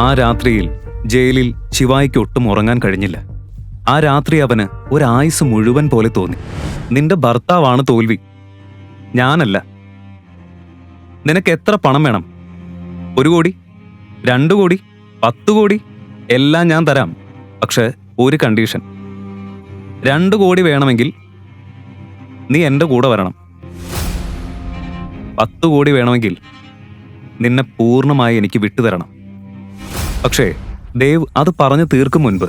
ആ രാത്രിയിൽ ജയിലിൽ ശിവായിക്ക് ഒട്ടും ഉറങ്ങാൻ കഴിഞ്ഞില്ല. ആ രാത്രി അവന് ഒരായുസ് മുഴുവൻ പോലെ തോന്നി. നിന്റെ ഭർത്താവാണ് തോൽവി, ഞാനല്ല. നിനക്ക് എത്ര പണം വേണം? 1 കോടി, 2 കോടി, 10 കോടി എല്ലാം ഞാൻ തരാം. പക്ഷെ ഒരു കണ്ടീഷൻ. 2 കോടി വേണമെങ്കിൽ നീ എൻ്റെ കൂടെ വരണം. 10 കോടി വേണമെങ്കിൽ നിന്നെ പൂർണ്ണമായി എനിക്ക് വിട്ടുതരണം. പക്ഷേ ദേവ് അത് പറഞ്ഞു തീർക്കും മുൻപ്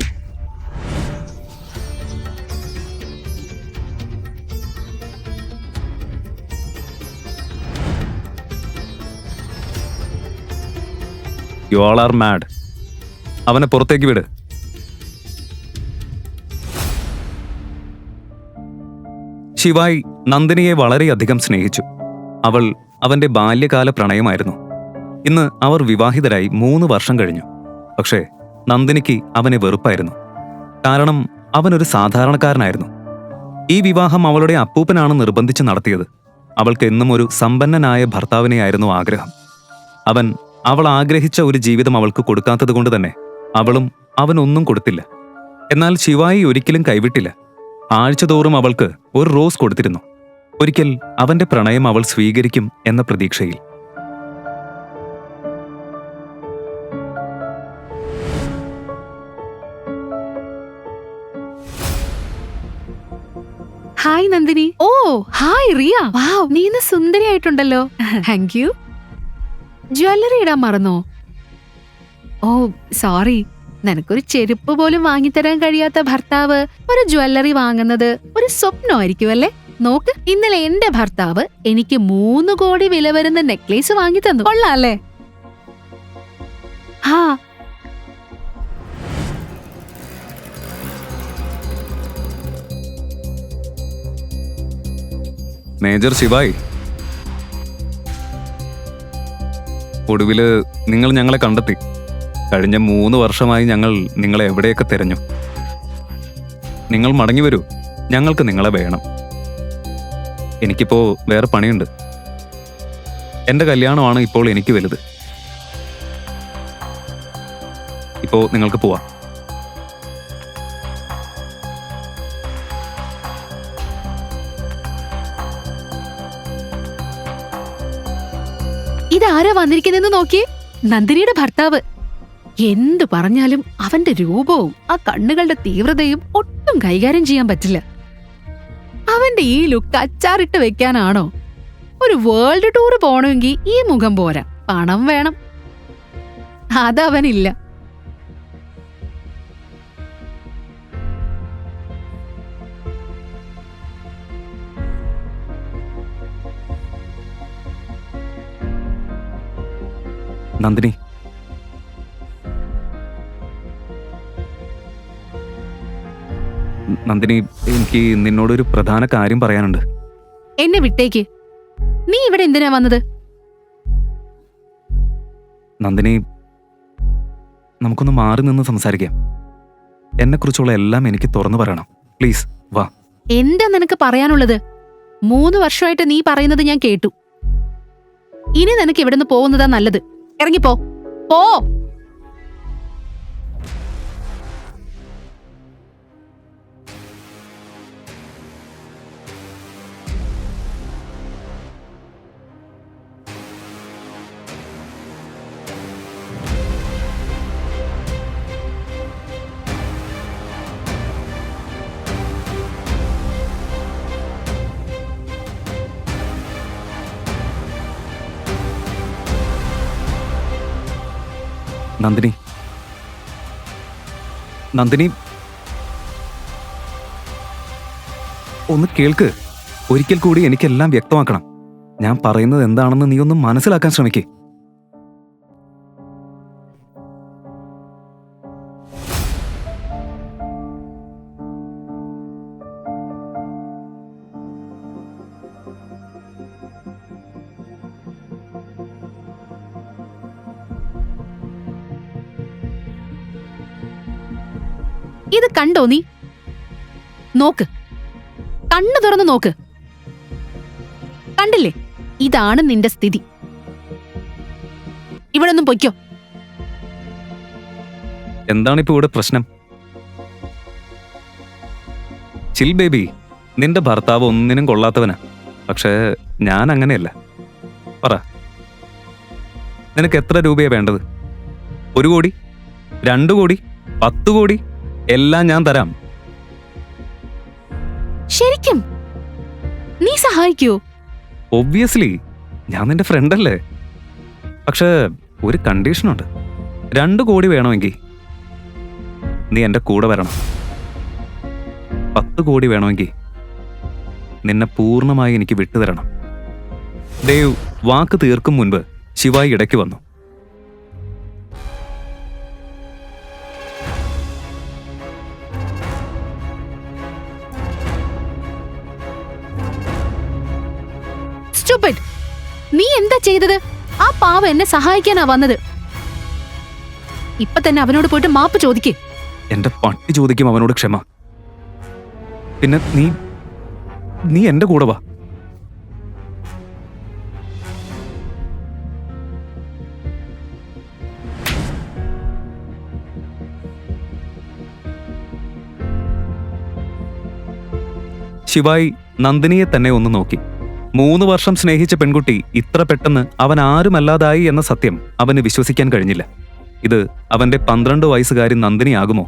യു ആൾ ആർ മാഡ്. അവനെ പുറത്തേക്ക് വിട്. ശിവായി നന്ദിനിയെ വളരെയധികം സ്നേഹിച്ചു. അവൾ അവന്റെ ബാല്യകാല പ്രണയമായിരുന്നു. ഇന്ന് അവർ വിവാഹിതരായി 3 വർഷം കഴിഞ്ഞു. പക്ഷേ നന്ദിനിക്ക് അവനെ വെറുപ്പായിരുന്നു. കാരണം അവനൊരു സാധാരണക്കാരനായിരുന്നു. ഈ വിവാഹം അവളുടെ അപ്പൂപ്പനാണ് നിർബന്ധിച്ച് നടത്തിയത്. അവൾക്ക് എന്നും ഒരു സമ്പന്നനായ ഭർത്താവിനെയായിരുന്നു ആഗ്രഹം. അവൾ ആഗ്രഹിച്ച ഒരു ജീവിതം അവൾക്ക് കൊടുക്കാത്തതുകൊണ്ട് തന്നെ അവളും അവനൊന്നും കൊടുത്തില്ല. എന്നാൽ ശിവായി ഒരിക്കലും കൈവിട്ടില്ല. ആഴ്ചതോറും അവൾക്ക് ഒരു റോസ് കൊടുത്തിരുന്നു. ഒരിക്കൽ അവന്റെ പ്രണയം അവൾ സ്വീകരിക്കും എന്ന പ്രതീക്ഷയിൽ. Hi Nandini. Oh hi Riya. Wow, നീ ഇന്ന് സുന്ദരിയായിട്ടുണ്ടല്ലോ. Thank you. ജ്വല്ലറി ഇടാൻ മറന്നോ? Oh sorry. നിനക്കൊരു ചെരുപ്പ് പോലും വാങ്ങിത്തരാൻ കഴിയാത്ത ഭർത്താവ് ഒരു ജ്വല്ലറി വാങ്ങുന്നത് ഒരു സ്വപ്നമായിരിക്കും അല്ലേ? നോക്ക്, ഇന്നലെ എന്റെ ഭർത്താവ് എനിക്ക് 3 കോടി വില വരുന്ന നെക്ലേസ് വാങ്ങി തന്നു. കൊള്ളാല്ലേ? ഹാ, മേജർ ശിവായി, ഒടുവില് നിങ്ങൾ ഞങ്ങളെ കണ്ടെത്തി. കഴിഞ്ഞ 3 വർഷമായി ഞങ്ങൾ നിങ്ങളെ എവിടെയൊക്കെ തിരഞ്ഞു. നിങ്ങൾ മടങ്ങി വരൂ, ഞങ്ങൾക്ക് നിങ്ങളെ വേണം. എനിക്കിപ്പോ വേറെ പണിയുണ്ട്. എന്റെ കല്യാണമാണ് ഇപ്പോൾ എനിക്ക് വലുത്. ഇപ്പോ നിങ്ങൾക്ക് പോവാം. ഇതാരാ വന്നിരിക്കുന്നെന്ന് നോക്കിയേ. നന്ദിനിയുടെ ഭർത്താവ്. എന്തു പറഞ്ഞാലും അവന്റെ രൂപവും ആ കണ്ണുകളുടെ തീവ്രതയും ഒട്ടും കൈകാര്യം ചെയ്യാൻ പറ്റില്ല. അവന്റെ ഈ ലുക്ക് അച്ചാറിട്ട് വെക്കാനാണോ? ഒരു വേൾഡ് ടൂർ പോണമെങ്കിൽ ഈ മുഖം പോരാ, പണം വേണം. അതവനില്ല. നന്ദിനി, നന്ദിനി, എനിക്ക് നിന്നോടൊരു പ്രധാന കാര്യം പറയാനുണ്ട്. എന്നെ വിട്ടേക്ക്. നീ ഇവിടെ എന്തിനാ വന്നത്? നന്ദിനി, നമുക്കൊന്ന് മാറി നിന്ന് സംസാരിക്കാം. എന്നെക്കുറിച്ചുള്ള എല്ലാം എനിക്ക് തുറന്നു പറയണം. പ്ലീസ് വാ. എന്താ നിനക്ക് പറയാനുള്ളത്? 3 വർഷമായിട്ട് നീ പറയുന്നത് ഞാൻ കേട്ടു. ഇനി നിനക്ക് ഇവിടുന്ന് പോകുന്നതാ നല്ലത്. ഇറങ്ങിപ്പോ. പോ. നന്ദിനി, നന്ദിനി, ഒന്ന് കേൾക്ക്. ഒരിക്കൽ കൂടി എനിക്കെല്ലാം വ്യക്തമാക്കണം. ഞാൻ പറയുന്നത് എന്താണെന്ന് നീ ഒന്ന് മനസ്സിലാക്കാൻ ശ്രമിക്കേ. ഇത് കണ്ടോ നീ? നോക്ക്, കണ്ണു തുറന്നു നോക്ക്. കണ്ടില്ലേ? ഇതാണ് നിന്റെ സ്ഥിതി. ഇവിടെ ഒന്നും പൊയ്ക്കോ. എന്താണിപ്പോ ഇവിടെ പ്രശ്നം? ചിൽ ബേബി, നിന്റെ ഭർത്താവ് ഒന്നിനും കൊള്ളാത്തവനാ. പക്ഷേ ഞാൻ അങ്ങനെയല്ല. പറ, നിനക്ക് എത്ര രൂപയാ വേണ്ടത്? 1 കോടി, 2 കോടി, 10 കോടി എല്ലാം ഞാൻ തരാം. ശരിക്കും നീ സഹായിക്കോ? ഒബ്വിയസ്ലി, ഞാൻ നിന്റെ ഫ്രണ്ടല്ലേ. പക്ഷേ ഒരു കണ്ടീഷനുണ്ട്. 2 കോടി വേണമെങ്കിൽ നീ എൻ്റെ കൂടെ വരണം. 10 കോടി വേണമെങ്കിൽ നിന്നെ പൂർണ്ണമായി എനിക്ക് വിട്ടുതരണം. ദേവ് വാക്ക് തീർക്കും മുൻപ് ശിവായി ഇടയ്ക്ക് വന്നു. Stupid! നീ എന്താ ചെയ്തത്? ആ പാവ എന്നെ സഹായിക്കാനാ വന്നത്. ഇപ്പൊ തന്നെ അവനോട് പോയിട്ട് മാപ്പ് ചോദിക്കേ. എന്റെ പട്ടി ചോദിക്കും അവനോട് ക്ഷമ. പിന്നെ നീ എന്റെ കൂടെ വാ. ശിവായി നന്ദിനിയെ തന്നെ ഒന്ന് നോക്കി. 3 വർഷം സ്നേഹിച്ച പെൺകുട്ടി ഇത്ര പെട്ടെന്ന് അവൻ ആരുമല്ലാതായി എന്ന സത്യം അവന് വിശ്വസിക്കാൻ കഴിഞ്ഞില്ല. ഇത് അവന്റെ 12 വയസ്സുകാരി നന്ദിനിയാകുമോ?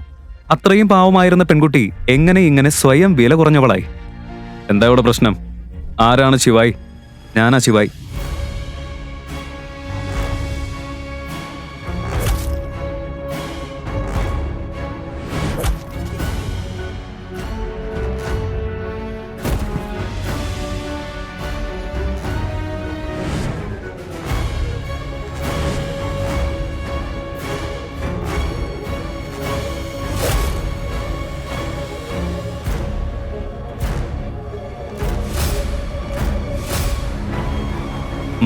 അത്രയും പാവമായിരുന്ന പെൺകുട്ടി എങ്ങനെ ഇങ്ങനെ സ്വയം വില കുറഞ്ഞവളായി? എന്താ ഇവിടെ പ്രശ്നം? ആരാണ് ശിവായി? ഞാനാ ശിവായി.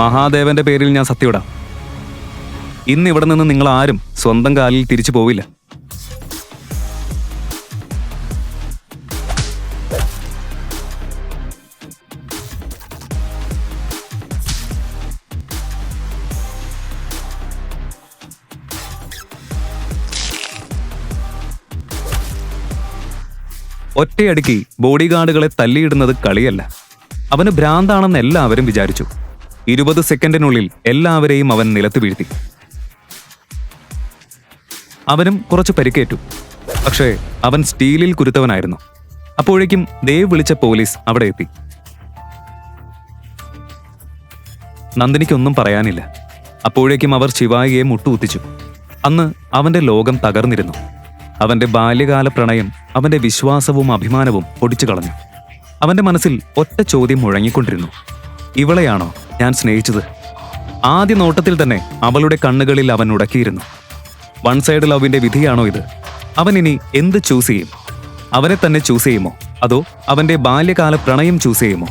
മഹാദേവന്റെ പേരിൽ ഞാൻ സത്യമിടാം, ഇന്ന് ഇവിടെ നിന്ന് നിങ്ങൾ ആരും സ്വന്തം കാലിൽ തിരിച്ചു പോവില്ല. ഒറ്റയടിക്ക് ബോഡി ഗാർഡുകളെ തല്ലിയിടുന്നത് കളിയല്ല. അവന് ഭ്രാന്താണെന്ന് എല്ലാവരും വിചാരിച്ചു. 20 സെക്കൻഡിനുള്ളിൽ എല്ലാവരെയും അവൻ നിലത്ത് വീഴ്ത്തി. അവനും കുറച്ച് പരിക്കേറ്റു. പക്ഷേ അവൻ സ്റ്റീലിൽ കുരുത്തവനായിരുന്നു. അപ്പോഴേക്കും ദേവ് വിളിച്ച പോലീസ് അവിടെ എത്തി. നന്ദിനിക്കൊന്നും പറയാനില്ല. അപ്പോഴേക്കും അവർ ശിവായിയെ മുട്ടുകുത്തിച്ചു. അന്ന് അവന്റെ ലോകം തകർന്നിരുന്നു. അവന്റെ ബാല്യകാല പ്രണയം അവന്റെ വിശ്വാസവും അഭിമാനവും പൊടിച്ചു കളഞ്ഞു. അവന്റെ മനസ്സിൽ ഒറ്റ ചോദ്യം മുഴങ്ങിക്കൊണ്ടിരുന്നു: ഇവളെയാണോ ഞാൻ സ്നേഹിച്ചത്? ആദ്യ നോട്ടത്തിൽ തന്നെ അവളുടെ കണ്ണുകളിൽ അവൻ ഉടക്കിയിരുന്നു. വൺ സൈഡ് ലവിന്റെ വിധിയാണോ ഇത്? അവൻ ഇനി എന്ത് ചൂസ് ചെയ്യും? അവനെ തന്നെ ചൂസ് ചെയ്യുമോ, അതോ അവന്റെ ബാല്യകാല പ്രണയം ചൂസ് ചെയ്യുമോ?